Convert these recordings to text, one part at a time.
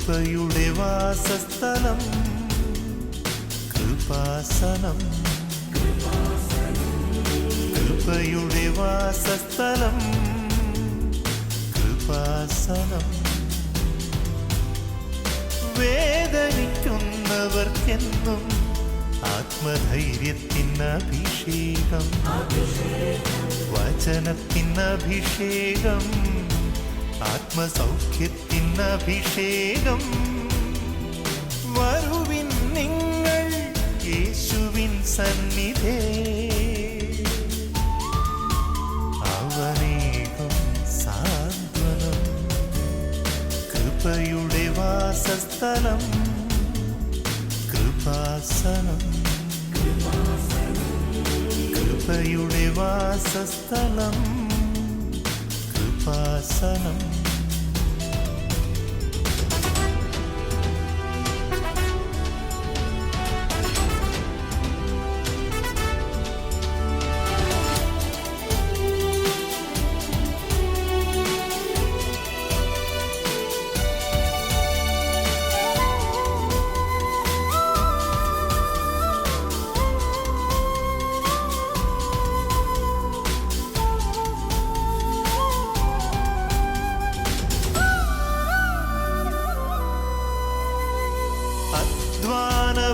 കൃപയുടെ വാസസ്ഥലം കൃപാസനം, കൃപയുടെ വാസസ്ഥലം കൃപാസനം. വേദനിക്കുന്നവർക്കെന്നും ആത്മധൈര്യത്തിനഭിഷേകം, വചനത്തിനഭിഷേകം, ആത്മസൗഖ്യത്തിനഭിഷേകം. വരുവിൻ നിങ്ങൾ യേശുവിൻ സന്നിധേ, അവനേകും സാന്ത്വനം. കൃപയുടെ വാസസ്ഥലം കൃപാസനം, കൃപയുടെ വാസസ്ഥലം കൃപാസനം.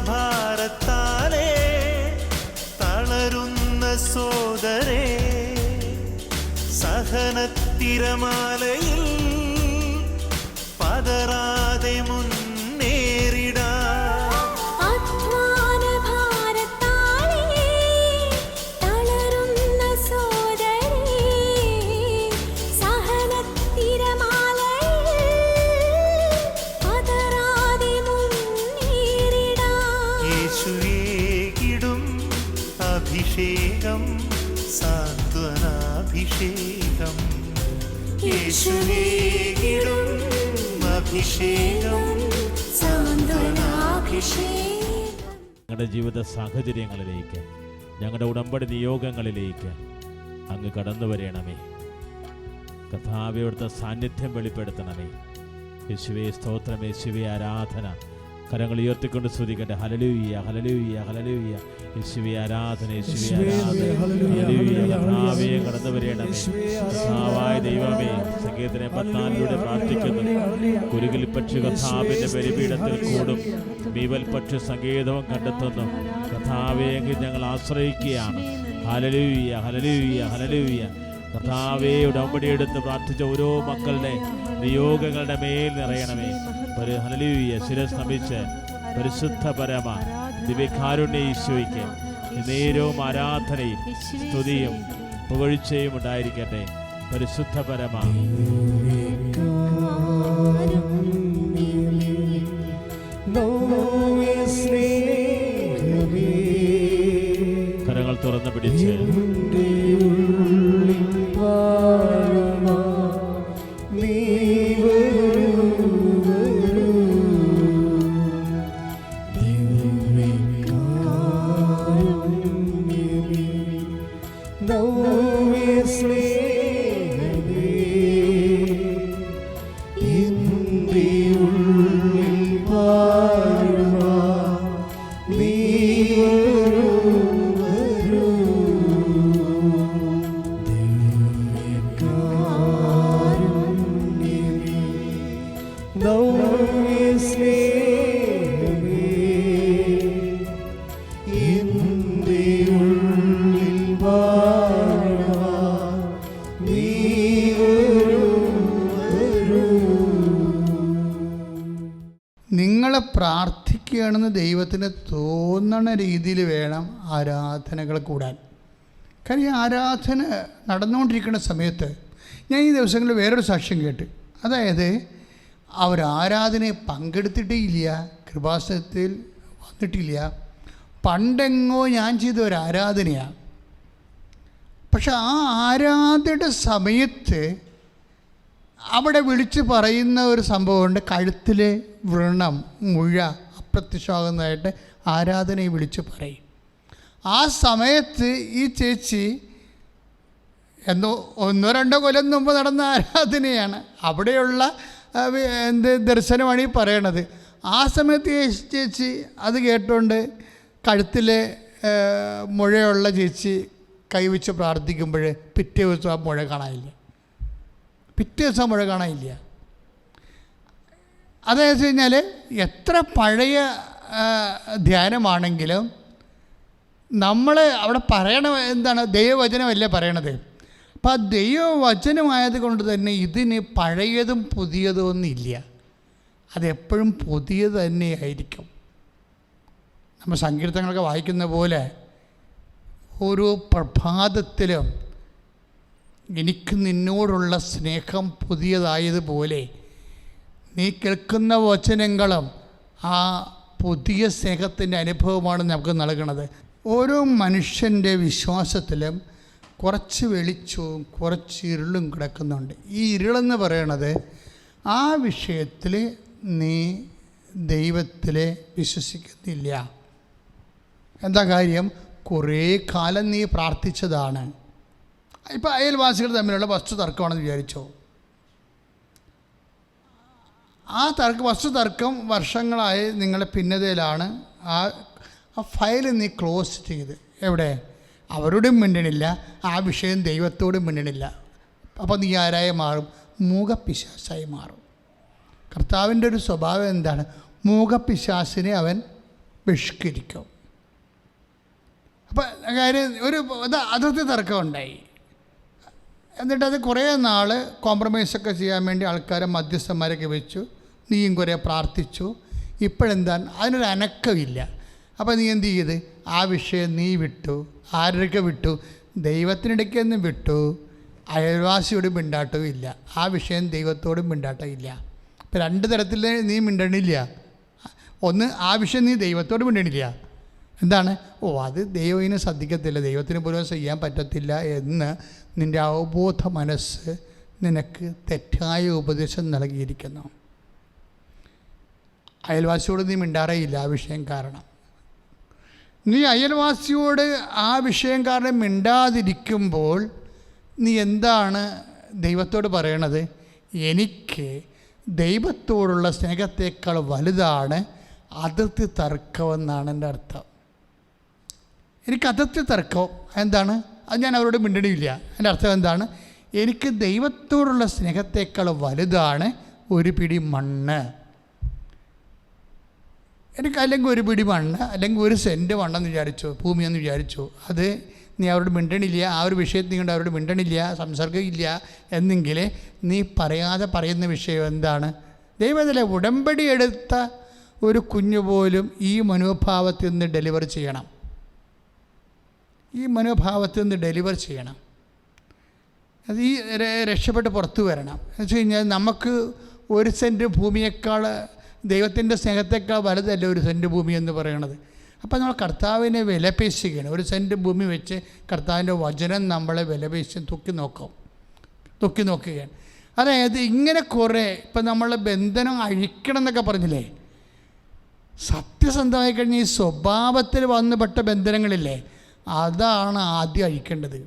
ഭാരത്താലേ തളരുന്ന സോദരേ, സഹനത്തിരമാലയിൽ പതറാതെ മുന്നേറിടാ. അഭിഷേകം സാന്ത്വനാഭിഷേകം, യേശുവേകിടും അഭിഷേകം സാന്ത്വനാഭിഷേകം. ഞങ്ങളുടെ ജീവിത സാഹചര്യങ്ങളിലേക്ക്, ഞങ്ങളുടെ ഉടമ്പടി നിയോഗങ്ങളിലേക്ക് അങ്ങ് കടന്നു വരണമേ. കർത്താവേ, അവിടുത്തെ സാന്നിധ്യം വെളിപ്പെടുത്തണമേ. യേശുവേ സ്തോത്രം, യേശുവേ ആരാധന. കരങ്ങൾ ഉയർത്തിക്കൊണ്ട് സ്തുതിക്കട്ടെ. Hallelujah, hallelujah, hallelujah. യേശുവേ ആരാധന, യേശുവേ ആരാധന. ഹല്ലേലൂയ. കർത്താവേ കടന്നു വരണമേ. കർത്താവായ ദൈവമേ, സങ്കീർത്തനം 14 പ്രാർത്ഥിക്കുന്നു. കുരുകിൽ പക്ഷി കർത്താവിന്റെ ബലിപീഠത്തിൽ കൂടും, മീവൽ പക്ഷി സംഗീതവും കണ്ടെത്തുന്നു. കർത്താവേ, എങ്കിൽ ഞങ്ങൾ ആശ്രയിക്കുകയാണ്. Hallelujah, hallelujah, hallelujah. കർത്താവേ, ഉടമ്പടിയെടുത്ത് പ്രാർത്ഥിച്ച ഓരോ മക്കളുടെ നിയോഗങ്ങളുടെ മേൽ നിറയണമേ. ഹല്ലേലൂയ. ശിരസ് നമിച്ച് പരിശുദ്ധ പരമ ദിവ്യകാരുണ്യ ഈശോയ്ക്ക് നേരവും ആരാധനയും സ്തുതിയും പുകഴ്ചയും ഉണ്ടായിരിക്കട്ടെ. പരിശുദ്ധ പരമ കരങ്ങൾ തുറന്നു പിടിച്ച് നിങ്ങളെ പ്രാർത്ഥിക്കുകയാണെന്ന് ദൈവത്തിന് തോന്നണ രീതിയിൽ വേണം ആരാധനകൾ കൂടാൻ. കാര്യം ആരാധന നടന്നുകൊണ്ടിരിക്കുന്ന സമയത്ത് ഞാൻ ഈ ദിവസങ്ങളിൽ വേറൊരു സാക്ഷ്യം കേട്ട്. അതായത് അവർ ആരാധനയെ പങ്കെടുത്തിട്ടേ ഇല്ല, കൃപാസനത്തിൽ വന്നിട്ടില്ല. പണ്ടെങ്ങോ ഞാൻ ചെയ്ത ഒരു ആരാധനയാണ്. പക്ഷെ ആ ആരാധനയുടെ സമയത്ത് അവിടെ വിളിച്ച് പറയുന്ന ഒരു സംഭവമുണ്ട്. കഴുത്തിൽ വ്രണം, മുഴ അപ്രത്യക്ഷമാകുന്നതായിട്ട് ആരാധനയെ വിളിച്ച് പറയും. ആ സമയത്ത് ഈ ചേച്ചി ഒന്നോ രണ്ടോ കൊല്ലം മുമ്പ് നടന്ന ആരാധനയാണ്. അവിടെയുള്ള എന്ത് ദർശനമാണ് ഈ പറയണത്. ആ സമയത്ത് ചേച്ചി അത് കേട്ടുകൊണ്ട് കഴുത്തിലെ മുഴയുള്ള ചേച്ചി കൈവച്ച് പ്രാർത്ഥിക്കുമ്പോൾ പിറ്റേ ദിവസം ആ മുഴ കാണാനില്ല. മുഴ കാണാനില്ല. അതെന്ന് വെച്ച് കഴിഞ്ഞാൽ എത്ര പഴയ ധ്യാനമാണെങ്കിലും നമ്മൾ അവിടെ പറയണ എന്താണ്, ദൈവവചനമല്ലേ പറയണത്. അപ്പം ആ ദൈവവചനമായത് കൊണ്ട് തന്നെ ഇതിന് പഴയതും പുതിയതും ഒന്നുമില്ല. അതെപ്പോഴും പുതിയത് തന്നെയായിരിക്കും. നമ്മൾ സങ്കീർത്തനങ്ങളൊക്കെ വായിക്കുന്ന പോലെ ഓരോ പ്രഭാതത്തിലും എനിക്ക് നിന്നോടുള്ള സ്നേഹം പുതിയതായതുപോലെ നീ കേൾക്കുന്ന വചനങ്ങളും ആ പുതിയ സ്നേഹത്തിൻ്റെ അനുഭവമാണ് നമുക്ക് നൽകുന്നത്. ഓരോ മനുഷ്യൻ്റെ വിശ്വാസത്തിലും കുറച്ച് വെളിച്ചവും കുറച്ച് ഇരുളും കിടക്കുന്നുണ്ട്. ഈ ഇരുളെന്ന് പറയണത് ആ വിഷയത്തിൽ നീ ദൈവത്തിലെ വിശ്വസിക്കുന്നില്ല. എന്താ കാര്യം? കുറേ കാലം നീ പ്രാർത്ഥിച്ചതാണ്. ഇപ്പം അയൽവാസികൾ തമ്മിലുള്ള വസ്തു തർക്കമാണെന്ന് വിചാരിച്ചോ. വസ്തു തർക്കം വർഷങ്ങളായി നിങ്ങളെ ഭിന്നതയിലാണ്. ആ ഫയൽ നീ ക്ലോസ് ചെയ്ത് എവിടെ? അവരോടും മിണ്ടണില്ല, ആ വിഷയം ദൈവത്തോടും മിണ്ടണില്ല. അപ്പോൾ നീ ആരായി മാറും? മൂകപ്പിശാസായി മാറും. കർത്താവിൻ്റെ ഒരു സ്വഭാവം എന്താണ്? മൂകപ്പിശാസിനെ അവൻ ബഹിഷ്കരിക്കും. അപ്പം കാര്യം ഒരു അതിർത്തി തർക്കം ഉണ്ടായി. എന്നിട്ട് അത് കുറേ നാൾ കോംപ്രമൈസൊക്കെ ചെയ്യാൻ വേണ്ടി ആൾക്കാരെ മധ്യസ്ഥന്മാരൊക്കെ വെച്ചു. നീയും കുറേ പ്രാർത്ഥിച്ചു. ഇപ്പോഴെന്താണ്? അതിനൊരു അനക്കമില്ല. അപ്പോൾ നീ എന്ത് ചെയ്ത്? ആ വിഷയം നീ വിട്ടു. ആരൊക്കെ വിട്ടു? ദൈവത്തിനിടയ്ക്കൊന്നും വിട്ടു. അയൽവാസിയോടും മിണ്ടാട്ടവും ഇല്ല. ആ വിഷയം ദൈവത്തോടും മിണ്ടാട്ടം ഇല്ല. ഇപ്പം രണ്ട് തരത്തിൽ നീ മിണ്ടണില്ല. ഒന്ന്, ആ വിഷയം നീ ദൈവത്തോട് മിണ്ടണില്ല. എന്താണ്? അത് ദൈവത്തിന് ശ്രദ്ധിക്കത്തില്ല, ദൈവത്തിന് പോലും ചെയ്യാൻ പറ്റത്തില്ല എന്ന് നിൻ്റെ അവബോധ മനസ്സ് നിനക്ക് തെറ്റായ ഉപദേശം നൽകിയിരിക്കുന്നു. അയൽവാസിയോട് നീ മിണ്ടാറേയില്ല ആ വിഷയം കാരണം. നീ അയൽവാസിയോട് ആ വിഷയം കാരണം മിണ്ടാതിരിക്കുമ്പോൾ നീ എന്താണ് ദൈവത്തോട് പറയണത്? എനിക്ക് ദൈവത്തോടുള്ള സ്നേഹത്തേക്കാൾ വലുതാണ് അതിർത്തി തർക്കമെന്നാണ് എൻ്റെ അർത്ഥം. എനിക്ക് അതിർത്തി തർക്കം എന്താണ്? അത് ഞാൻ അവരോട് മിണ്ടണില്ല. എൻ്റെ അർത്ഥം എന്താണ്? എനിക്ക് ദൈവത്തോടുള്ള സ്നേഹത്തേക്കാൾ വലുതാണ് ഒരു പിടി മണ്ണ്. എനിക്ക് അല്ലെങ്കിൽ ഒരു പിടി മണ്ണ്, അല്ലെങ്കിൽ ഒരു സെൻറ്റ് മണ്ണെന്ന് വിചാരിച്ചു, ഭൂമിയെന്ന് വിചാരിച്ചു. അത് നീ അവരോട് മിണ്ടണില്ല, ആ ഒരു വിഷയത്തിൽ നീ കൊണ്ട് അവരോട് മിണ്ടണില്ല, സംസർഗമില്ല എന്നെങ്കിൽ നീ പറയാതെ പറയുന്ന വിഷയം എന്താണ്? ദൈവത്തിലെ ഉടമ്പടി എടുത്ത ഒരു കുഞ്ഞു പോലും ഈ മനോഭാവത്തിൽ നിന്ന് ഡെലിവർ ചെയ്യണം. അത് ഈ രക്ഷപ്പെട്ട് പുറത്തു വരണം. എന്ന് വെച്ച് കഴിഞ്ഞാൽ നമുക്ക് ഒരു സെൻറ്റ് ഭൂമിയേക്കാൾ ദൈവത്തിൻ്റെ സ്നേഹത്തേക്കാൾ വലുതല്ല ഒരു സെൻറ്റ് ഭൂമി എന്ന് പറയണത്. അപ്പോൾ നമ്മൾ കർത്താവിനെ വിലപേശുകയാണ്. ഒരു സെൻറ്റ് ഭൂമി വെച്ച് കർത്താവിൻ്റെ വചനം നമ്മളെ വിലപേശി തൂക്കി നോക്കുകയാണ്. അതായത് ഇങ്ങനെ കുറേ ഇപ്പം നമ്മളെ ബന്ധനം അഴിക്കണം എന്നൊക്കെ പറഞ്ഞില്ലേ, സത്യസന്ധമായി കഴിഞ്ഞ ഈ സ്വഭാവത്തിൽ വന്നുപെട്ട ബന്ധനങ്ങളില്ലേ, അതാണ് ആദ്യം അഴിക്കേണ്ടത്.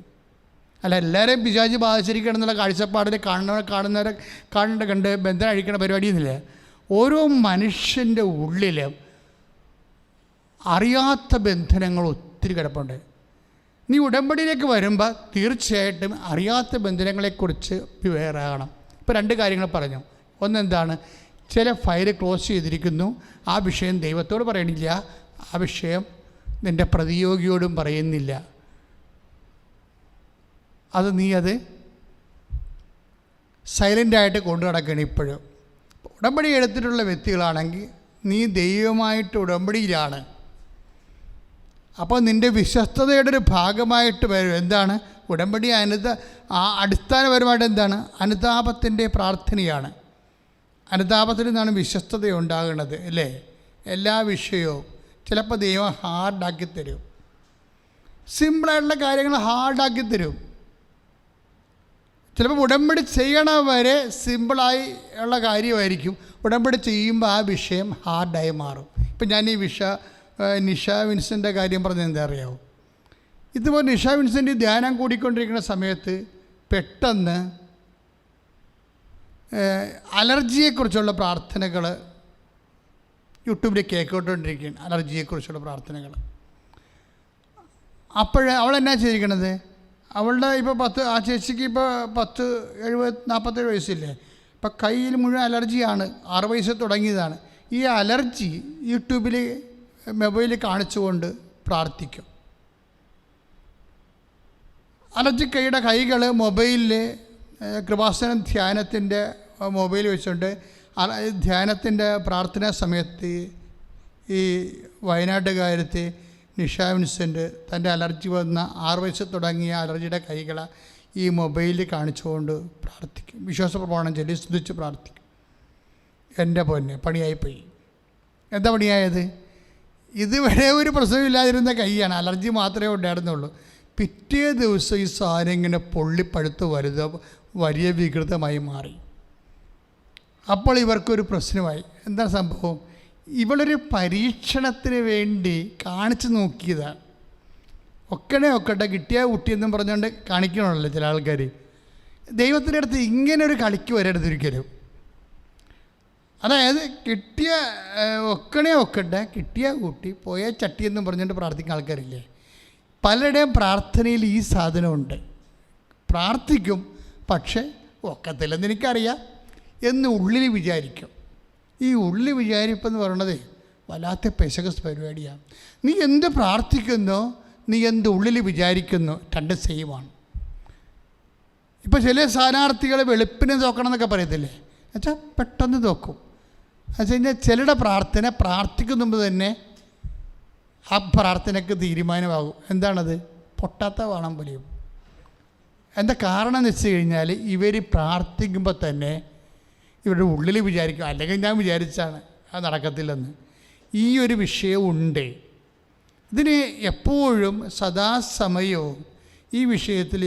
അല്ല എല്ലാവരെയും പിശാച് ബാധിച്ചിരിക്കണം എന്നുള്ള കാഴ്ചപ്പാടിൽ കാണുന്നവരെ കണ്ട് ബന്ധനം അഴിക്കണ പരിപാടിയൊന്നുമില്ല. ഓരോ മനുഷ്യൻ്റെ ഉള്ളിലും അറിയാത്ത ബന്ധനങ്ങൾ ഒത്തിരി കിടപ്പുണ്ട്. നീ ഉടമ്പടിയിലേക്ക് വരുമ്പോൾ തീർച്ചയായിട്ടും അറിയാത്ത ബന്ധനങ്ങളെക്കുറിച്ച് വിവരമാകണം. ഇപ്പോൾ രണ്ട് കാര്യങ്ങൾ പറഞ്ഞു. ഒന്നെന്താണ്? ചില ഫയൽ ക്ലോസ് ചെയ്തിരിക്കുന്നു, ആ വിഷയം ദൈവത്തോട് പറയണില്ല, ആ വിഷയം നിൻ്റെ പ്രതിയോഗിയോടും പറയുന്നില്ല. നീ സൈലൻ്റായിട്ട് കൊണ്ടു നടക്കണം. ഇപ്പോഴും ഉടമ്പടി എടുത്തിട്ടുള്ള വ്യക്തികളാണെങ്കിൽ നീ ദൈവമായിട്ട് ഉടമ്പടിയിലാണ്. അപ്പോൾ നിൻ്റെ വിശ്വസ്തതയുടെ ഒരു ഭാഗമായിട്ട് വരും. എന്താണ്? ഉടമ്പടി അടിസ്ഥാനപരമായിട്ട് എന്താണ്? അനുതാപത്തിൻ്റെ പ്രാർത്ഥനയാണ്. അനുതാപത്തിൽ നിന്നാണ് വിശ്വസ്തത ഉണ്ടാകുന്നത് അല്ലേ? എല്ലാ വിഷയവും ചിലപ്പോൾ ദൈവം ഹാർഡാക്കി തരും. സിമ്പിളായിട്ടുള്ള കാര്യങ്ങൾ ഹാർഡാക്കി തരും. ചിലപ്പോൾ ഉടമ്പടി ചെയ്യണവരെ സിമ്പിളായി ഉള്ള കാര്യമായിരിക്കും. ഉടമ്പടി ചെയ്യുമ്പോൾ ആ വിഷയം ഹാർഡായി മാറും. ഇപ്പം ഞാൻ ഈ നിഷ വിൻസൻ്റെ കാര്യം പറഞ്ഞത് എന്താ അറിയാമോ? ഇതുപോലെ നിഷ വിൻസൻ്റെ ധ്യാനം കൂടിക്കൊണ്ടിരിക്കുന്ന സമയത്ത് പെട്ടെന്ന് അലർജിയെക്കുറിച്ചുള്ള പ്രാർത്ഥനകൾ യൂട്യൂബിൽ കേൾക്കൊണ്ടിരിക്കുകയാണ്. അലർജിയെക്കുറിച്ചുള്ള പ്രാർത്ഥനകൾ. അവളെന്നാ ചെയ്തിരിക്കണത്, അവളുടെ ഇപ്പോൾ ആ ചേച്ചിക്ക് ഇപ്പോൾ 47 വയസ്സില്ലേ, ഇപ്പം കയ്യിൽ മുഴുവൻ അലർജിയാണ്. 6 വയസ്സ് തുടങ്ങിയതാണ്. ഈ അലർജി യൂട്യൂബിൽ മൊബൈലിൽ കാണിച്ചുകൊണ്ട് പ്രാർത്ഥിക്കും. അലർജിക്കൈയുടെ കൈകൾ മൊബൈലിൽ കൃപാസനം ധ്യാനത്തിൻ്റെ മൊബൈൽ വെച്ചുകൊണ്ട് ധ്യാനത്തിൻ്റെ പ്രാർത്ഥനാ സമയത്ത് ഈ വയനാട്ടുകാരത്തെ നിഷ വിൻസെൻ്റ് തൻ്റെ അലർജി വന്ന 6 വയസ്സ് തുടങ്ങിയ അലർജിയുടെ കൈകൾ ഈ മൊബൈലിൽ കാണിച്ചുകൊണ്ട് പ്രാർത്ഥിക്കും. വിശ്വാസ പ്രമാണം ചൊല്ലി സ്തുതിച്ച് പ്രാർത്ഥിക്കും. എൻ്റെ പൊന്നെ, പണിയായിപ്പോയി. എന്താ പണിയായത്? ഇതുവരെ ഒരു പ്രശ്നമില്ലാതിരുന്ന കൈയാണ്, അലർജി മാത്രമേ ഉണ്ടായിരുന്നുള്ളൂ. പിറ്റേ ദിവസം ഈ സാധനം ഇങ്ങനെ പൊള്ളിപ്പഴുത്ത് വലിയ വികൃതമായി മാറി. അപ്പോൾ ഇവർക്കൊരു പ്രശ്നമായി. എന്താ സംഭവം? ഇവളൊരു പരീക്ഷണത്തിന് വേണ്ടി കാണിച്ചു നോക്കിയതാണ്. ഒക്കട്ടെ കിട്ടിയ കുട്ടിയെന്നും പറഞ്ഞുകൊണ്ട് കാണിക്കണമല്ലോ ചില ആൾക്കാർ. ദൈവത്തിൻ്റെ അടുത്ത് ഇങ്ങനെ ഒരു കളിക്ക് വരരുതൊരിക്കലും. അതായത് ഒക്കട്ടെ കിട്ടിയ കുട്ടി പോയ ചട്ടിയെന്നും പറഞ്ഞുകൊണ്ട് പ്രാർത്ഥിക്കുന്ന ആൾക്കാരില്ലേ. പലരുടെയും പ്രാർത്ഥനയിൽ ഈ സാധനമുണ്ട്. പ്രാർത്ഥിക്കും, പക്ഷേ ഒക്കത്തില്ലെന്ന് എനിക്കറിയാം എന്ന് ഉള്ളിൽ വിചാരിക്കും. ഈ ഉള്ളിൽ വിചാരിപ്പെന്ന് പറയണത് വല്ലാത്ത പെശകസ് പരിപാടിയാണ്. നീ എന്ത് പ്രാർത്ഥിക്കുന്നോ, നീ എന്ത് ഉള്ളിൽ വിചാരിക്കുന്നോ, രണ്ടും സെയിമാണ്. ഇപ്പോൾ ചില സ്ഥാനാർത്ഥികൾ വെളുപ്പിനെ നോക്കണം എന്നൊക്കെ പറയത്തില്ലേ, എന്നുവെച്ചാൽ പെട്ടെന്ന് നോക്കും. എന്നുവെച്ച് കഴിഞ്ഞാൽ ചിലരുടെ പ്രാർത്ഥിക്കുന്ന മുമ്പ് തന്നെ ആ പ്രാർത്ഥനയ്ക്ക് തീരുമാനമാകും. എന്താണത്? പൊട്ടാത്ത വാണം പോലെയും. എന്താ കാരണം എന്ന് വെച്ച് കഴിഞ്ഞാൽ ഇവർ പ്രാർത്ഥിക്കുമ്പോൾ തന്നെ ഇവരുടെ ഉള്ളിൽ വിചാരിക്കും, അല്ലെങ്കിൽ ഞാൻ വിചാരിച്ചാണ് അത് നടക്കത്തില്ലെന്ന്. ഈ ഒരു വിഷയമുണ്ട്. ഇതിന് എപ്പോഴും സദാസമയവും ഈ വിഷയത്തിൽ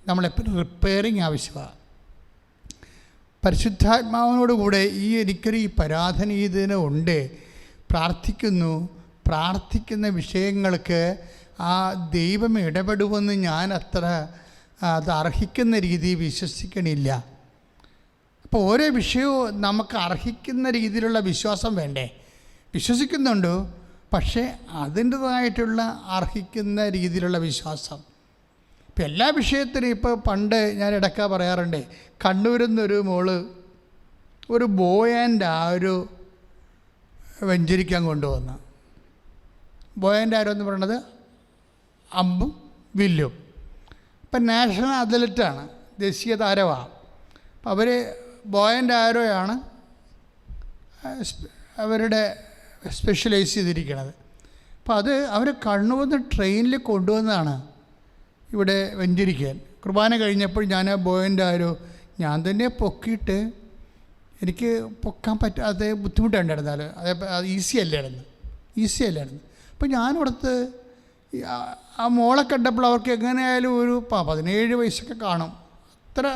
നമ്മളെപ്പോഴും റിപ്പയറിങ് ആവശ്യമാണ്. പരിശുദ്ധാത്മാവിനോടുകൂടെ എനിക്കൊരു ഈ പരാധനീയതിന് ഉണ്ട്. പ്രാർത്ഥിക്കുന്ന വിഷയങ്ങൾക്ക് ആ ദൈവം ഇടപെടുമെന്ന് ഞാൻ അത്ര അത് അർഹിക്കുന്ന രീതിയിൽ വിശ്വസിക്കണില്ല. അപ്പോൾ ഓരോ വിഷയവും നമുക്ക് അർഹിക്കുന്ന രീതിയിലുള്ള വിശ്വാസം വേണ്ടേ? വിശ്വസിക്കുന്നുണ്ട്, പക്ഷേ അതിൻ്റേതായിട്ടുള്ള അർഹിക്കുന്ന രീതിയിലുള്ള വിശ്വാസം. ഇപ്പം എല്ലാ വിഷയത്തിനും ഇപ്പോൾ പണ്ട് ഞാൻ ഇടയ്ക്ക് പറയാറുണ്ട്, കണ്ണൂരിൽ നിന്നൊരു മോള് ഒരു ബോയൻ്റെ വെഞ്ചരിക്കാൻ കൊണ്ടുവന്ന ബോയൻ്റെ എന്ന് പറയുന്നത് അമ്പും വില്ലും. ഇപ്പം നാഷണൽ അത്ലറ്റാണ്, ദേശീയ താരമാണ്. അപ്പം അവർ ബോയൻ്റെ ആരോയാണ് അവരുടെ സ്പെഷ്യലൈസ് ചെയ്തിരിക്കുന്നത്. അപ്പോൾ അവർ കണ്ണൂരിൽ ട്രെയിനിൽ കൊണ്ടുവന്നതാണ് ഇവിടെ വെഞ്ചരിക്കാൻ. കുർബാന കഴിഞ്ഞപ്പോൾ ഞാൻ ആ ബോയൻ്റെ ഞാൻ തന്നെ പൊക്കിയിട്ട് എനിക്ക് പൊക്കാൻ പറ്റാതെ ബുദ്ധിമുട്ടുണ്ടായിരുന്നാല് അത് ഈസി അല്ലായിരുന്നു. അപ്പോൾ ഞാനിവിടുത്തെ ആ മോളെ കണ്ടപ്പോൾ അവർക്ക് എങ്ങനെയായാലും ഒരു 17 വയസ്സൊക്കെ കാണും. അത്ര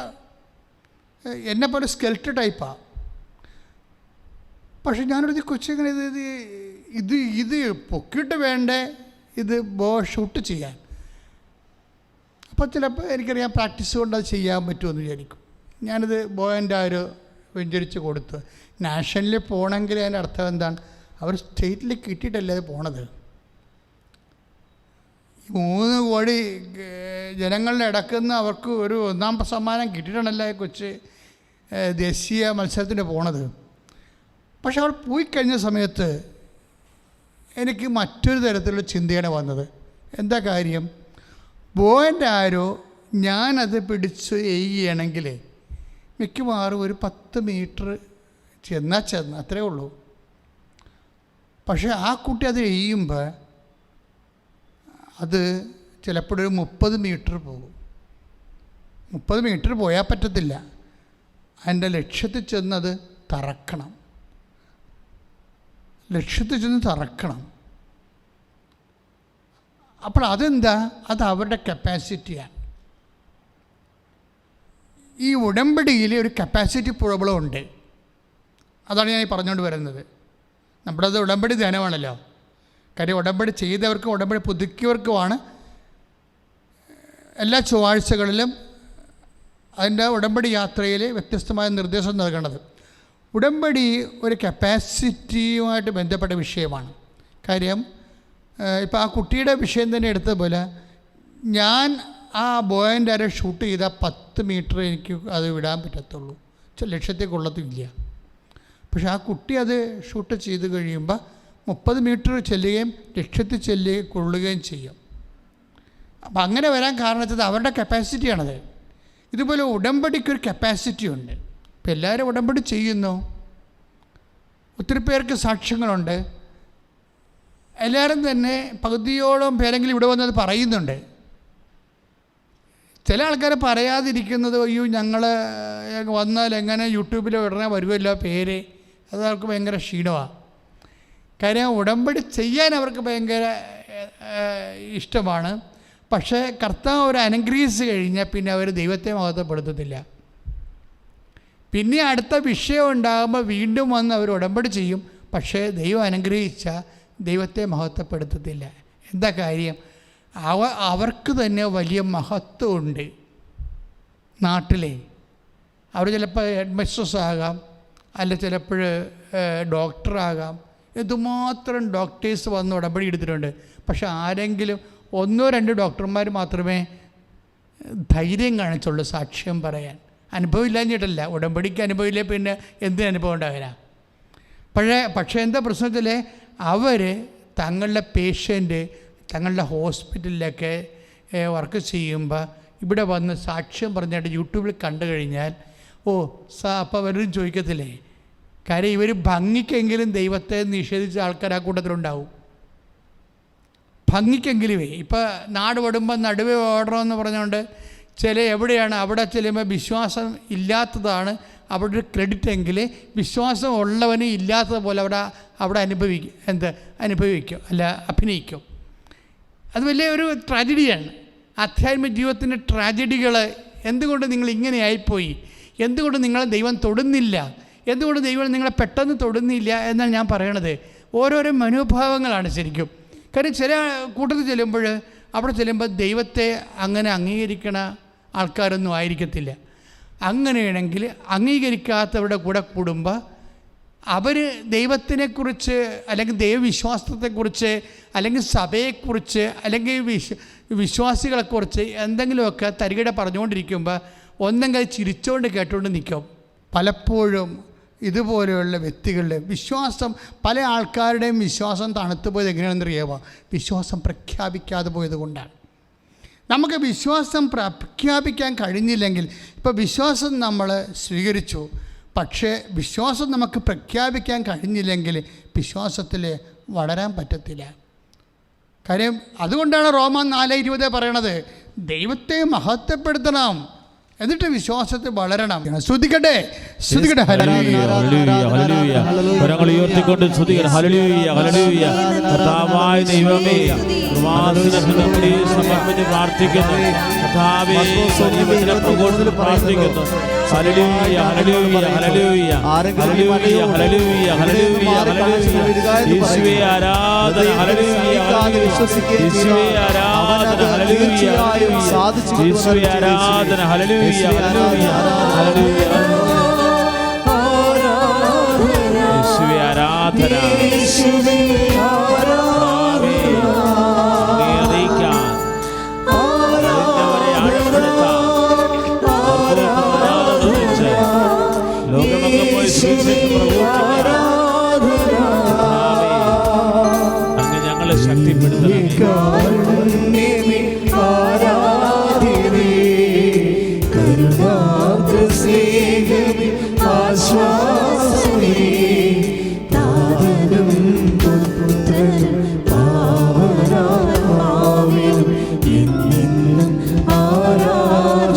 എന്നെപ്പോലെ സ്കെൽറ്റ് ടൈപ്പാണ്. പക്ഷെ ഞാനൊരു കൊച്ചിങ്ങനെ ഇത് പൊക്കിയിട്ട് വേണ്ടേ ഇത് ഷൂട്ട് ചെയ്യാൻ. അപ്പോൾ ചിലപ്പോൾ എനിക്കറിയാം പ്രാക്ടീസ് കൊണ്ട് അത് ചെയ്യാൻ പറ്റുമെന്ന് വിചാരിക്കും. ഞാനിത് ബോയൻ്റെ വെഞ്ചരിച്ച് കൊടുത്തു. നാഷണലിൽ പോകണമെങ്കിൽ അതിൻ്റെ അർത്ഥം എന്താണ്? അവർ സ്റ്റേറ്റിൽ കിട്ടിയിട്ടല്ലേ അത് പോണത്. 3 കോടി ജനങ്ങളുടെ ഇടക്കുന്ന് അവർക്ക് ഒരു 1ാം സമ്മാനം കിട്ടിയിട്ടാണല്ലോ കൊച്ച് ദേശീയ മത്സരത്തിന് പോണത്. പക്ഷെ അവൾ പോയി കഴിഞ്ഞ സമയത്ത് എനിക്ക് മറ്റൊരു തരത്തിലുള്ള ചിന്തയാണ് വന്നത്. എന്താ കാര്യം? ബോയൻ്റെ ഞാനത് പിടിച്ച് എയ്യണമെങ്കിൽ മിക്കവാറും ഒരു 10 മീറ്റർ ചെന്ന് അത്രേ ഉള്ളൂ. പക്ഷേ ആ കുട്ടി അത് എയ്യുമ്പോൾ അത് ചിലപ്പോഴൊരു 30 മീറ്റർ പോകും. 30 മീറ്റർ പോയാൽ പറ്റത്തില്ല. അതിൻ്റെ ലക്ഷ്യത്തിൽ ചെന്നത് തറക്കണം. അപ്പോൾ അതെന്താ? അത് അവരുടെ കപ്പാസിറ്റിയാണ്. ഈ ഉടമ്പടിയിൽ ഒരു കപ്പാസിറ്റി പ്രോബ്ലം ഉണ്ട്. അതാണ് ഞാൻ പറഞ്ഞുകൊണ്ട് വരുന്നത്. നമ്മുടേത് ഉടമ്പടി ധ്യാനമാണല്ലോ. കാര്യം ഉടമ്പടി ചെയ്തവർക്കും ഉടമ്പടി പുതുക്കിയവർക്കുമാണ് എല്ലാ ചൊവ്വാഴ്ചകളിലും അതിൻ്റെ ഉടമ്പടി യാത്രയിൽ വ്യത്യസ്തമായ നിർദ്ദേശം നൽകേണ്ടത്. ഉടമ്പടി ഒരു കപ്പാസിറ്റിയുമായിട്ട് ബന്ധപ്പെട്ട വിഷയമാണ്. കാര്യം ഇപ്പോൾ ആ കുട്ടിയുടെ വിഷയം തന്നെ എടുത്തതുപോലെ, ഞാൻ ആ ബോയൻ്റെ അര ഷൂട്ട് ചെയ്താൽ 10 മീറ്റർ എനിക്ക് അത് വിടാൻ പറ്റത്തുള്ളൂ, ലക്ഷ്യത്തെ കൊള്ളത്തില്ല. പക്ഷെ ആ കുട്ടി അത് ഷൂട്ട് ചെയ്ത് കഴിയുമ്പോൾ 30 മീറ്റർ ചെല്ലുകയും ലക്ഷ്യത്തിൽ കൊള്ളുകയും ചെയ്യും. അപ്പം അങ്ങനെ വരാൻ കാരണം വെച്ചത് അവരുടെ കപ്പാസിറ്റിയാണത്. ഇതുപോലെ ഉടമ്പടിക്കൊരു കപ്പാസിറ്റി ഉണ്ട്. ഇപ്പം എല്ലാവരും ഉടമ്പടി ചെയ്യുന്നു, ഒത്തിരി പേർക്ക് സാക്ഷ്യങ്ങളുണ്ട്, എല്ലാവരും തന്നെ പകുതിയോളം പേരെങ്കിലും ഇവിടെ വന്നത് പറയുന്നുണ്ട്. ചില ആൾക്കാർ പറയാതിരിക്കുന്നത്, അയ്യോ ഞങ്ങൾ വന്നാൽ എങ്ങനെ യൂട്യൂബിൽ ഉടനെ വരുമല്ലോ പേര്, അത് അവർക്ക് ഭയങ്കര ക്ഷീണമാണ്. കാര്യം ഉടമ്പടി ചെയ്യാൻ അവർക്ക് ഭയങ്കര ഇഷ്ടമാണ്. പക്ഷേ കർത്താവ് ഒരു അനുഗ്രഹിച്ച് കഴിഞ്ഞാൽ പിന്നെ അവർ ദൈവത്തെ മഹത്വപ്പെടുത്തത്തില്ല. പിന്നെ അടുത്ത വിഷയം ഉണ്ടാകുമ്പോൾ വീണ്ടും വന്ന് അവർ ഉടമ്പടി ചെയ്യും, പക്ഷേ ദൈവം അനുഗ്രഹിച്ച ദൈവത്തെ മഹത്വപ്പെടുത്തത്തില്ല. എന്താ കാര്യം? അവർക്ക് തന്നെ വലിയ മഹത്വമുണ്ട് നാട്ടിലെ. അവർ ചിലപ്പോൾ ഹെഡ് മിസ്ട്രസ് ആകാം, അല്ല ചിലപ്പോൾ ഡോക്ടറാകാം. എന്തുമാത്രം ഡോക്ടേഴ്സ് വന്ന് ഉടമ്പടി എടുത്തിട്ടുണ്ട്. പക്ഷെ ആരെങ്കിലും 1-2 ഡോക്ടർമാർ മാത്രമേ ധൈര്യം കാണിച്ചുള്ളൂ സാക്ഷ്യം പറയാൻ. അനുഭവം ഇല്ലാഞ്ഞിട്ടല്ല, ഉടമ്പടിക്ക് അനുഭവമില്ലേ പിന്നെ എന്തിന് അനുഭവം ഉണ്ടാകാനാ? പക്ഷേ എന്താ പ്രശ്നത്തിൽ അവർ തങ്ങളുടെ പേഷ്യൻ്റ് തങ്ങളുടെ ഹോസ്പിറ്റലിലൊക്കെ വർക്ക് ചെയ്യുമ്പോൾ ഇവിടെ വന്ന് സാക്ഷ്യം പറഞ്ഞിട്ട് യൂട്യൂബിൽ കണ്ടു കഴിഞ്ഞാൽ അപ്പോൾ അവരും ചോദിക്കത്തില്ലേ? കാര്യം ഇവർ ഭംഗിക്കെങ്കിലും ദൈവത്തെ നിഷേധിച്ച ആൾക്കാർ ആ കൂട്ടത്തിലുണ്ടാവും. ഭംഗിക്കെങ്കിലുമേ ഇപ്പോൾ നാട് വിടുമ്പോൾ നടുവേ ഓടണമെന്ന് പറഞ്ഞുകൊണ്ട് എവിടെയാണ് അവിടെ ചെല്ലുമ്പോൾ വിശ്വാസം ഇല്ലാത്തതാണ് അവിടെ ഒരു ക്രെഡിറ്റ് എങ്കിൽ വിശ്വാസം ഉള്ളവന് ഇല്ലാത്തതുപോലെ അവിടെ അനുഭവിക്കും അല്ല അഭിനയിക്കും. അത് വലിയൊരു ട്രാജഡിയാണ്. ആധ്യാത്മിക ജീവിതത്തിൻ്റെ ട്രാജഡികൾ. എന്തുകൊണ്ട് നിങ്ങൾ ഇങ്ങനെ ആയിപ്പോയി? എന്തുകൊണ്ട് നിങ്ങളെ ദൈവം തൊടുന്നില്ല? എന്തുകൊണ്ട് ദൈവം നിങ്ങളെ പെട്ടെന്ന് തൊടുന്നില്ല എന്നാണ് ഞാൻ പറയണത്. ഓരോരോ മനോഭാവങ്ങളാണ് ശരിക്കും. കാര്യം ചില കൂട്ടത്തിൽ അവിടെ ചെല്ലുമ്പോൾ ദൈവത്തെ അങ്ങനെ അംഗീകരിക്കണ ആൾക്കാരൊന്നും ആയിരിക്കത്തില്ല. അങ്ങനെയാണെങ്കിൽ അംഗീകരിക്കാത്തവരുടെ കൂടെ കൂടുമ്പോൾ അവർ ദൈവത്തിനെക്കുറിച്ച് അല്ലെങ്കിൽ ദൈവവിശ്വാസത്തെക്കുറിച്ച് അല്ലെങ്കിൽ സഭയെക്കുറിച്ച് അല്ലെങ്കിൽ വിശ്വാസികളെക്കുറിച്ച് എന്തെങ്കിലുമൊക്കെ തരികിട പറഞ്ഞുകൊണ്ടിരിക്കുമ്പോൾ ഒന്നെങ്കിൽ ചിരിച്ചുകൊണ്ട് കേട്ടുകൊണ്ട് നിൽക്കും. പലപ്പോഴും ഇതുപോലെയുള്ള വ്യക്തികളുടെ വിശ്വാസം, പല ആൾക്കാരുടെയും വിശ്വാസം തണുത്തു പോയത് എങ്ങനെയാണെന്ന് അറിയാമോ? വിശ്വാസം പ്രഖ്യാപിക്കാതെ പോയത് കൊണ്ടാണ്. നമുക്ക് വിശ്വാസം പ്രഖ്യാപിക്കാൻ കഴിഞ്ഞില്ലെങ്കിൽ, ഇപ്പോൾ വിശ്വാസം നമ്മൾ സ്വീകരിച്ചു, പക്ഷേ വിശ്വാസം നമുക്ക് പ്രഖ്യാപിക്കാൻ കഴിഞ്ഞില്ലെങ്കിൽ വിശ്വാസത്തിൽ വളരാൻ പറ്റത്തില്ല. കാര്യം അതുകൊണ്ടാണ് റോമ 4:20 പറയണത്, ദൈവത്തെ മഹത്വപ്പെടുത്തണം, എന്നിട്ട് വിശ്വാസത്തിൽ വളരണം. ശ്രദ്ധിക്കട്ടെ, ശ്രദ്ധിക്കട്ടെ. ഉയർത്തിക്കൊണ്ട് ദൈവമേ സമർപ്പിച്ച് പ്രാർത്ഥിക്കുന്നു. പ്രാർത്ഥിക്കുന്നു. Hallelujah, hallelujah, hallelujah, hallelujah, hallelujah, hallelujah, യേശുവേ ആരാധന, ഹല്ലേലൂയ, യേശുവേ ആരാധന, ഹല്ലേലൂയ, യേശുവേ ആരാധന, ഹല്ലേലൂയ, ഹല്ലേലൂയ, ഹല്ലേലൂയ, യേശുവേ ആരാധന. അങ്ങ് ഞങ്ങളെ ശക്തിപ്പെടുത്തണം.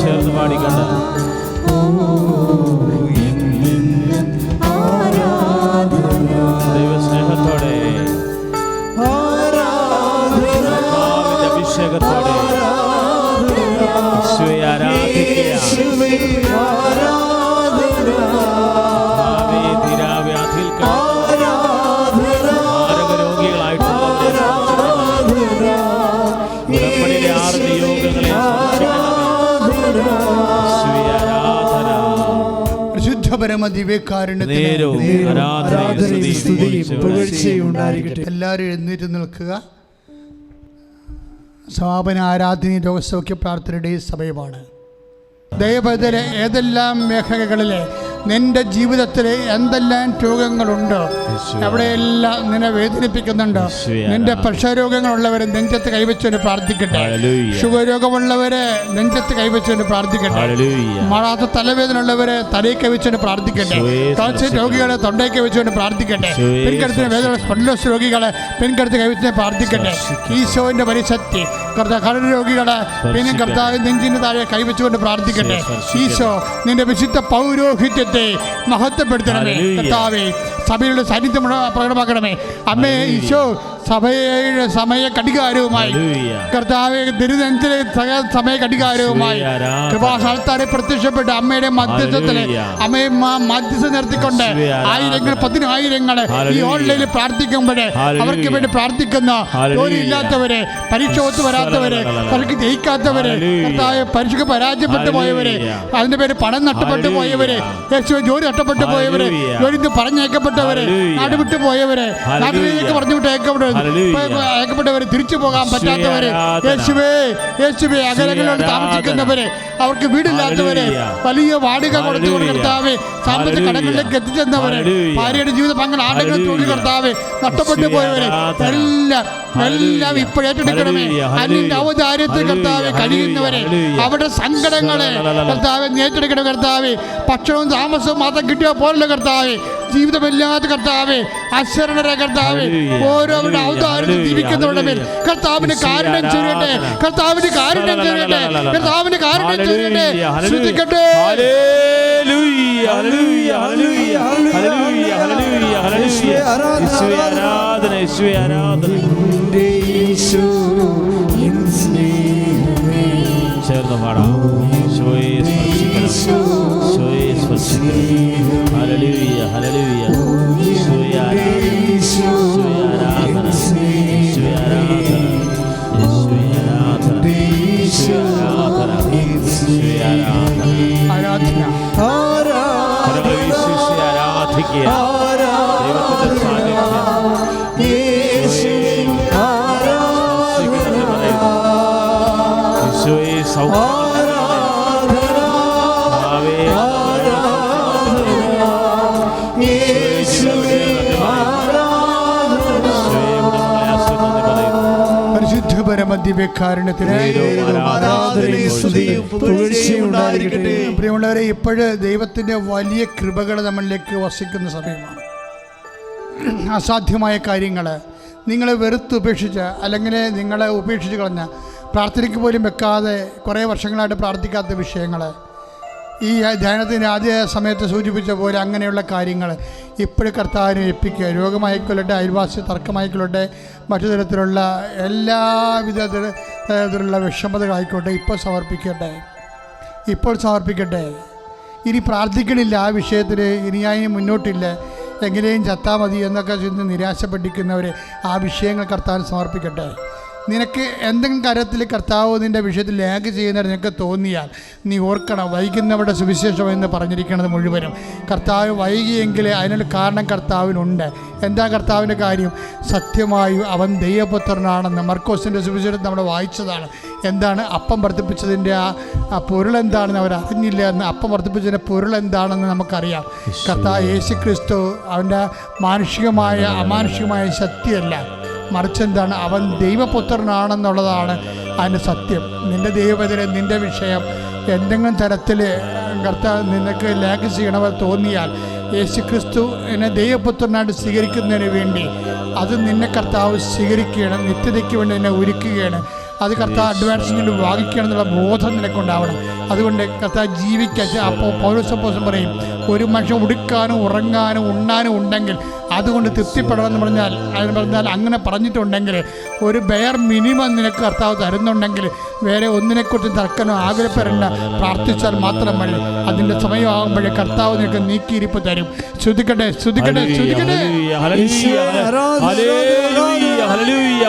ചേർന്ന് പാടിക്കണ്ട. ദൈവസ്നേഹത്തോടെ, അഭിഷേകത്തോടെ യേശുവേ ആരാധിക്കുക. പരിശുദ്ധപരമ ദിവ്യകാരുണ്യത്തിന് നേരവും ആരാധനയും സ്തുതിയും പുകഴ്ചയും ഉണ്ടായിരിക്കട്ടെ. എല്ലാവരും എഴുന്നേറ്റ് നിൽക്കുക. സമാപന ആരാധനയും രോഗസൗഖ്യ പ്രാർത്ഥനയുടെ സമയമാണ്. ദൈവത്തിലെ ഏതെല്ലാം മേഖലകളിൽ നിന്റെ ജീവിതത്തിൽ എന്തെല്ലാം രോഗങ്ങളുണ്ടോ അവിടെയെല്ലാം നിന്നെ വേദനിപ്പിക്കുന്നുണ്ടോ? നിന്റെ പ്രഷർ രോഗങ്ങളുള്ളവരെ നെഞ്ചത്ത് കൈവച്ചുകൊണ്ട് പ്രാർത്ഥിക്കട്ടെ. ഷുഗർ രോഗമുള്ളവരെ നെഞ്ചത്ത് കൈവച്ചുകൊണ്ട് പ്രാർത്ഥിക്കട്ടെ. മാറാത്ത തലവേദന ഉള്ളവരെ തലയിൽ കൈവച്ചുകൊണ്ട് പ്രാർത്ഥിക്കട്ടെ. ടോൺസിൽ രോഗികളെ തൊണ്ടയിൽ കൈവച്ചുകൊണ്ട് പ്രാർത്ഥിക്കട്ടെ. പിൻകഴുത്തിന് വേദന സ്പോണ്ടിലോസിസ് രോഗികളെ പിൻകഴുത്ത് കൈവച്ചുകൊണ്ട് പ്രാർത്ഥിക്കട്ടെ. ഈശോന്റെ പരിശക്തി കടൽ രോഗികളെ പിന്നെ കർത്താവ് നെഞ്ചിന് താഴെ കൈവച്ചുകൊണ്ട് പ്രാർത്ഥിക്കട്ടെ. ഈശോ നിന്റെ വിശുദ്ധ പൗരോഹിത്യത്തെ മഹത്വപ്പെടുത്തണമേ. കർത്താവേ സഭയുടെ സാന്നിധ്യം പ്രകടമാക്കണമേ. അമ്മേ ഈശോ സഭയുടെ സമയ കടികാരവുമായി കർത്താവെ ദുരിതത്തിലെ സമയ കടികാരവുമായി കൃപാസ്ഥാനത്താരെ പ്രത്യക്ഷപ്പെട്ട് അമ്മയുടെ മധ്യസ്ഥത്തില് അമ്മയെ മധ്യസ്ഥ നിർത്തിക്കൊണ്ട് ആയിരങ്ങൾ പതിനായിരങ്ങൾ ഈ ഓൺലൈനിൽ പ്രാർത്ഥിക്കുമ്പോഴേ അവർക്ക് വേണ്ടി പ്രാർത്ഥിക്കുന്ന ജോലിയില്ലാത്തവരെ, പരീക്ഷ ഒത്തു വരാത്തവരെ, പരീക്ഷ ജയിക്കാത്തവരെ, കർത്താവെ പരീക്ഷയ്ക്ക് പരാജയപ്പെട്ടു പോയവരെ, അതിന്റെ പേര് പണം നഷ്ടപ്പെട്ടു പോയവരെ, ജോലി നഷ്ടപ്പെട്ടു പോയവരെ, ജോലി പറഞ്ഞയക്കപ്പെട്ടവരെ, നാട് വിട്ടു പോയവരെ, നാട്ടിലേക്ക് പറഞ്ഞു വിട്ടേക്കപ്പെട്ടവരെ, അയക്കപ്പെട്ടവരെ, തിരിച്ചു പോകാൻ പറ്റാത്തവരെ, യേശുവേ യേശുവേ അകലങ്ങളോട് താമസിക്കുന്നവരെ, അവർക്ക് വീടില്ലാത്തവരെ, വലിയ വാടക കൊടുത്തു കർത്താവേ സാമ്പത്തിക കടങ്ങളിലേക്ക് എത്തിച്ചെന്നവരെ, ഭാര്യയുടെ ജീവിത പങ്കൽ ആടുകൾ തൂക്കി കർത്താവേ നഷ്ടപ്പെട്ടു പോയവരെ എല്ലാം ഇപ്പോൾ ഏറ്റെടുക്കണമേ. അതിന്റെ ഔദാര്യത്തിൽ കർത്താവെ കഴിയുന്നവരെ അവരുടെ സങ്കടങ്ങളെ കർത്താവെ ഏറ്റെടുക്കണം. കർത്താവെ ഭക്ഷണവും താമസവും മാത്രം കിട്ടിയ പോലുള്ള കർത്താവെ ജീവിതമില്ലാത്ത കർത്താവെ അശരണരെ കർത്താവെ ഓരോരുടെ ഔദാര്യത്തിൽ ജീവിക്കുന്നവരുടെ മേൽ കർത്താവിന്റെ കാരുണ്യം ചൊരിയട്ടെ. കർത്താവിന്റെ കാരുണ്യം ചൊരിയട്ടെ. കർത്താവിന്റെ കാരുണ്യം ചൊരിയട്ടെ. ശ്രദ്ധിക്കട്ടെ. ചേർന്ന് പാടാം. ഈശോയെ സ്പർശിക്കണം, ഈശോയെ സ്പർശിക്കണം. Hallelujah hallelujah. ഈശോയെ ആരാധന, ഈശോയെ ആരാധന, ഈശോയെ ആരാധന, ഈശോയെ ആരാധന, ഈശോയെ ആരാധന, ഈശോയെ ആരാധന. ആരാധന ആരാധിക്കുക. ദൈവത്തിന്റെ സാന്നിധ്യം ഈശോയെ സൗഖ്യം പ്രിയമുള്ളവരെ, ഇപ്പോഴ് ദൈവത്തിൻ്റെ വലിയ കൃപകൾ നമ്മളിലേക്ക് വസിക്കുന്ന സമയമാണ്. അസാധ്യമായ കാര്യങ്ങൾ നിങ്ങളെ വെറുത്തുപേക്ഷിച്ച് അല്ലെങ്കിൽ നിങ്ങളെ ഉപേക്ഷിച്ച് കളഞ്ഞ പ്രാർത്ഥനയ്ക്ക് പോലും വെക്കാതെ കുറേ വർഷങ്ങളായിട്ട് പ്രാർത്ഥിക്കാത്ത വിഷയങ്ങൾ, ഈ ധ്യാനത്തിൻ്റെ ആദ്യ സമയത്ത് സൂചിപ്പിച്ച പോലെ അങ്ങനെയുള്ള കാര്യങ്ങൾ ഇപ്പോഴും കർത്താവിനെ ഏൽപ്പിക്കുക. രോഗമായിക്കൊള്ളട്ടെ, അയൽവാസി തർക്കമായിക്കൊള്ളട്ടെ, മറ്റു തരത്തിലുള്ള തരത്തിലുള്ള വിഷമതകളായിക്കോട്ടെ, ഇപ്പോൾ സമർപ്പിക്കട്ടെ. ഇനി പ്രാർത്ഥിക്കണില്ല ആ വിഷയത്തിൽ, ഇനിയായി മുന്നോട്ടില്ല, എങ്ങനെയും ചത്താൽ മതി എന്നൊക്കെ ചിന്ത നിരാശപ്പെട്ടിരിക്കുന്നവർ ആ വിഷയങ്ങൾ കർത്താവിന് സമർപ്പിക്കട്ടെ. നിനക്ക് എന്തെങ്കിലും കാര്യത്തിൽ കർത്താവ് നിൻ്റെ വിഷയത്തിൽ ലാഗ് ചെയ്യുന്നത് നിനക്ക് തോന്നിയാൽ നീ ഓർക്കണം, വൈകുന്നവരുടെ സുവിശേഷം എന്ന് പറഞ്ഞിരിക്കുന്നത് മുഴുവനും കർത്താവ് വൈകിയെങ്കിൽ അതിനൊരു കാരണം കർത്താവിനുണ്ട്. എന്താ കർത്താവിൻ്റെ കാര്യം? സത്യമായും അവൻ ദൈവപുത്രനാണെന്ന് മർക്കോസിൻ്റെ സുവിശേഷം നമ്മൾ വായിച്ചതാണ്. എന്താണ് അപ്പം വർദ്ധിപ്പിച്ചതിൻ്റെ ആ പൊരുളെന്താണെന്ന് അവർ അറിഞ്ഞില്ല എന്ന്. അപ്പം വർദ്ധിപ്പിച്ചതിൻ്റെ പൊരുളെന്താണെന്ന് നമുക്കറിയാം. കർത്താവ് യേശുക്രിസ്തു അവൻ്റെ മാനുഷികമായ അമാനുഷികമായ ശക്തിയല്ല, മറിച്ച് എന്താണ്? അവൻ ദൈവപുത്രനാണെന്നുള്ളതാണ് അതിൻ്റെ സത്യം. നിൻ്റെ ദൈവത്തിലെ നിൻ്റെ വിഷയം എന്തെങ്കിലും തരത്തിൽ കർത്താവ് നിനക്ക് ലാഗ് ചെയ്യണമെന്ന് തോന്നിയാൽ യേശുക്രിസ്തു എന്നെ ദൈവപുത്രനായിട്ട് സ്വീകരിക്കുന്നതിന് വേണ്ടി അത് നിന്നെ കർത്താവ് സ്വീകരിക്കുകയാണ്, നിത്യതയ്ക്ക് വേണ്ടി നിന്നെ ഒരുക്കുകയാണ്. അത് കർത്താവ് അഡ്വാൻസിന് വാങ്ങിക്കണം എന്നുള്ള ബോധം നിനക്കുണ്ടാവണം. അതുകൊണ്ട് കർത്താവ് ജീവിക്കാൻ. അപ്പോൾ പൗലോസ് പറയും, ഒരു മനുഷ്യൻ ഉടുക്കാനും ഉറങ്ങാനും ഉണ്ണാനും ഉണ്ടെങ്കിൽ അതുകൊണ്ട് തൃപ്തിപ്പെടണമെന്ന് പറഞ്ഞാൽ അങ്ങനെ പറഞ്ഞിട്ടുണ്ടെങ്കിൽ ഒരു ബെയർ മിനിമം നിനക്ക് കർത്താവ് തരുന്നുണ്ടെങ്കിൽ വേറെ ഒന്നിനെക്കുറിച്ച് തർക്കനോ ആഗ്രഹപ്പെടേണ്ട, പ്രാർത്ഥിച്ചാൽ മാത്രം മതി. അതിൻ്റെ സമയമാകുമ്പോഴേ കർത്താവ് നിനക്ക് നീക്കിയിരിപ്പ് തരും. ശ്രദ്ധിക്കട്ടെ. യേശുവേ ആരാധന. ഹല്ലേലൂയ ഹല്ലേലൂയ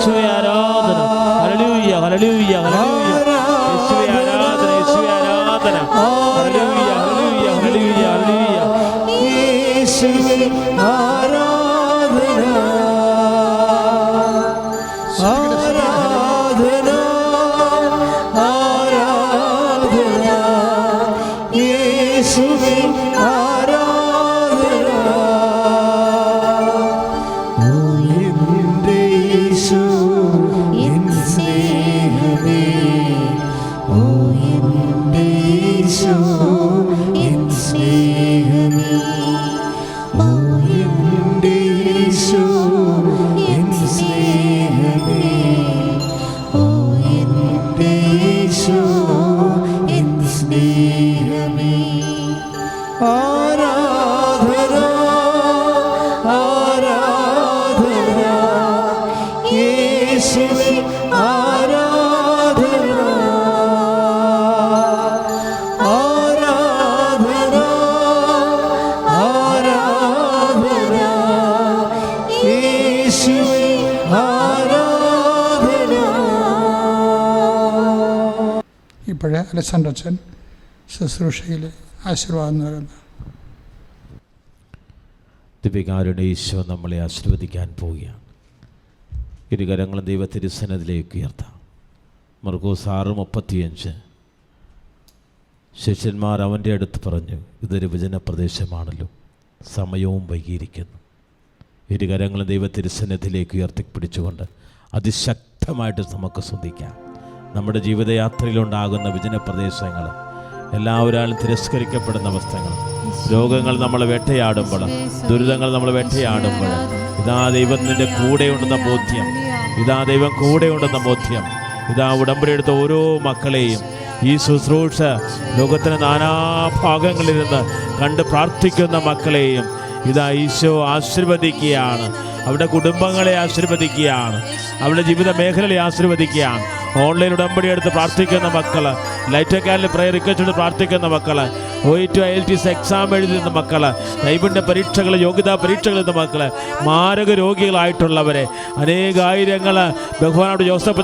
യേശുവേ ആരാധന. Hallelujah hallelujah hallelujah. യേശുവേ ആരാധന യേശുവേ ആരാധന. Hallelujah hallelujah hallelujah hallelujah. യേശുവേ ആരാധന ആരാധന ആരാധന യേശുവേ ആരാധന. ഓ എൻ്റെ യേശു എൻ സ്നേഹമേ, ഓ എൻ്റെ യേശു എൻ സ്നേഹമേ, ഓ എൻ്റെ യേശു എൻ സ്നേഹമേ, ഓ എൻ്റെ യേശു എൻ സ്നേഹമേ. ആരാധന ആരാധന യേശുവേ ആരാധന ആരാധന ആരാധന യേശുവേ ആരാധന. ഇപ്പോഴേ അലക്സാണ്ടർ ശുശ്രൂഷയിൽ ആശീർവാദം നൽകുന്നു. ദിവ്യകാരുണ്യ ഈശോ നമ്മളെ ആശീർവദിക്കാൻ പോവുകയാണ്. ഇരുകരങ്ങളും ദൈവത്തിരുസന്നിധിയിലേക്ക് ഉയർത്താം. മർക്കോസ് 6:35 ശിഷ്യന്മാർ അവൻ്റെ അടുത്ത് പറഞ്ഞു, ഇതൊരു വിജനപ്രദേശമാണല്ലോ, സമയവും വൈകിയിരിക്കുന്നു. ഇരുകരങ്ങളും ദൈവത്തിരുസന്നിധിയിലേക്ക് ഉയർത്തിപ്പിടിച്ചുകൊണ്ട് അതിശക്തമായിട്ട് നമുക്ക് ശ്രദ്ധിക്കാം. നമ്മുടെ ജീവിതയാത്രയിലുണ്ടാകുന്ന വിജനപ്രദേശങ്ങൾ, എല്ലാവരും തിരസ്കരിക്കപ്പെടുന്ന അവസ്ഥകൾ, രോഗങ്ങൾ നമ്മളെ വേട്ടയാടുമ്പോൾ, ദുരിതങ്ങൾ നമ്മളെ വേട്ടയാടുമ്പോൾ, ഇതാ ദൈവം നിൻ്റെ കൂടെയുണ്ടെന്ന ബോധ്യം, ഇതാ ദൈവം കൂടെയുണ്ടെന്ന ബോധ്യം, ഇതാ ഉടമ്പടിയെടുത്ത ഓരോ മക്കളെയും ഈ ശുശ്രൂഷ ലോകത്തിൻ്റെ നാനാഭാഗങ്ങളിൽ നിന്ന് കണ്ട് പ്രാർത്ഥിക്കുന്ന മക്കളെയും ഇതാ ഈശോ ആശീർവദിക്കുകയാണ്. അവരുടെ കുടുംബങ്ങളെ ആശീർവദിക്കുകയാണ്, അവരുടെ ജീവിത മേഖലയെ ആശീർവദിക്കുകയാണ്. ഓൺലൈൻ ഉടമ്പടി എടുത്ത് പ്രാർത്ഥിക്കുന്ന മക്കൾ, ലൈറ്റ് അക്കാദമി പ്രയർ റിക്വസ്റ്റ് പ്രാർത്ഥിക്കുന്ന മക്കൾ, OET IELTS എക്സാം എഴുതുന്ന മക്കൾ, നൈപുണ്യ പരീക്ഷകൾ, യോഗ്യതാ പരീക്ഷകൾ എഴുതുന്ന മക്കൾ, മാരക രോഗികളായിട്ടുള്ളവരെ അനേകായിരങ്ങൾ ബഹുമാനോട് ജോസഫ്